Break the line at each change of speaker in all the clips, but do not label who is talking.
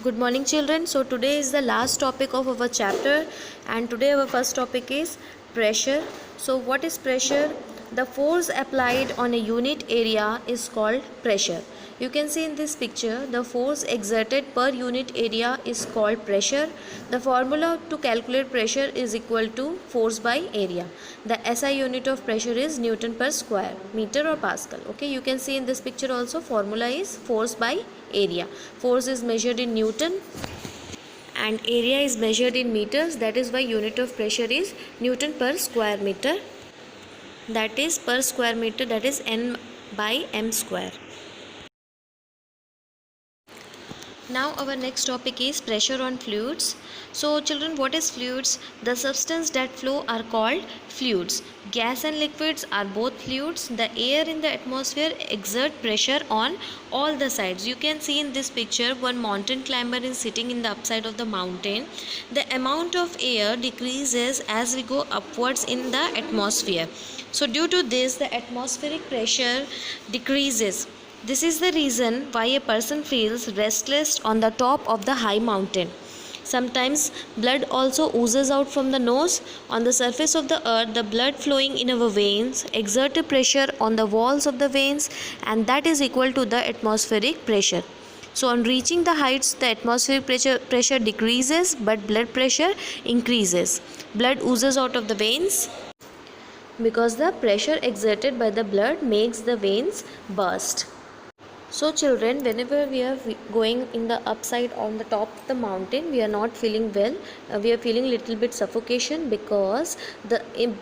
Good morning, children. So today is the last topic of our chapter, and today our first topic is pressure. So what is pressure? The force applied on a unit area is called pressure. You can see in this picture the force exerted per unit area is called pressure. The formula to calculate pressure is equal to force by area. The SI unit of pressure is Newton per square meter or Pascal. Okay, you can see in this picture also formula is force by area. Force is measured in Newton and area is measured in meters. That is why unit of pressure is Newton per square meter. That is per square meter, that is N by M square. Now our next topic is pressure on fluids. So children, what is fluids? The substance that flow are called fluids. Gas and liquids are both fluids. The air in the atmosphere exert pressure on all the sides. You can see in this picture one mountain climber is sitting in the upside of the mountain. The amount of air decreases as we go upwards in the atmosphere. So due to this, the atmospheric pressure decreases. This is the reason why a person feels restless on the top of the high mountain. Sometimes blood also oozes out from the nose. On the surface of the earth, the blood flowing in our veins exerts a pressure on the walls of the veins, and that is equal to the atmospheric pressure. So on reaching the heights, the atmospheric pressure decreases but blood pressure increases. Blood oozes out of the veins because the pressure exerted by the blood makes the veins burst. So children, whenever we are going in the upside on the top of the mountain, we are not feeling well. We are feeling little bit suffocation because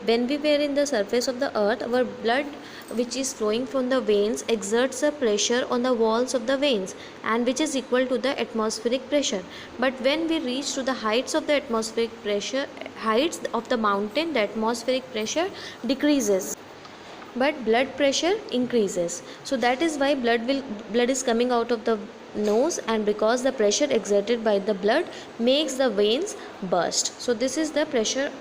when we were in the surface of the earth, our blood which is flowing from the veins exerts a pressure on the walls of the veins, and which is equal to the atmospheric pressure. But when we reach to the heights of the atmospheric pressure, heights of the mountain, the atmospheric pressure decreases but blood pressure increases. So that is why blood is coming out of the nose, and because the pressure exerted by the blood makes the veins burst. So this is the pressure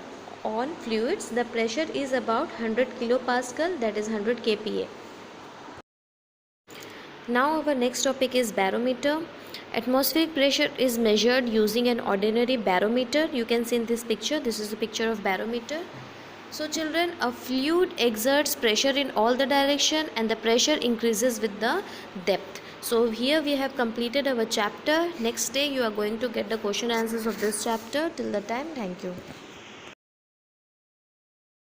on fluids. The pressure is about 100 kilopascal, that is 100 kPa. Now our next topic is barometer. Atmospheric pressure is measured using an ordinary barometer. You can see in this picture, this is a picture of barometer. So children, a fluid exerts pressure in all the direction and the pressure increases with the depth. So here we have completed our chapter. Next day you are going to get the question answers of this chapter. Till the time, thank you.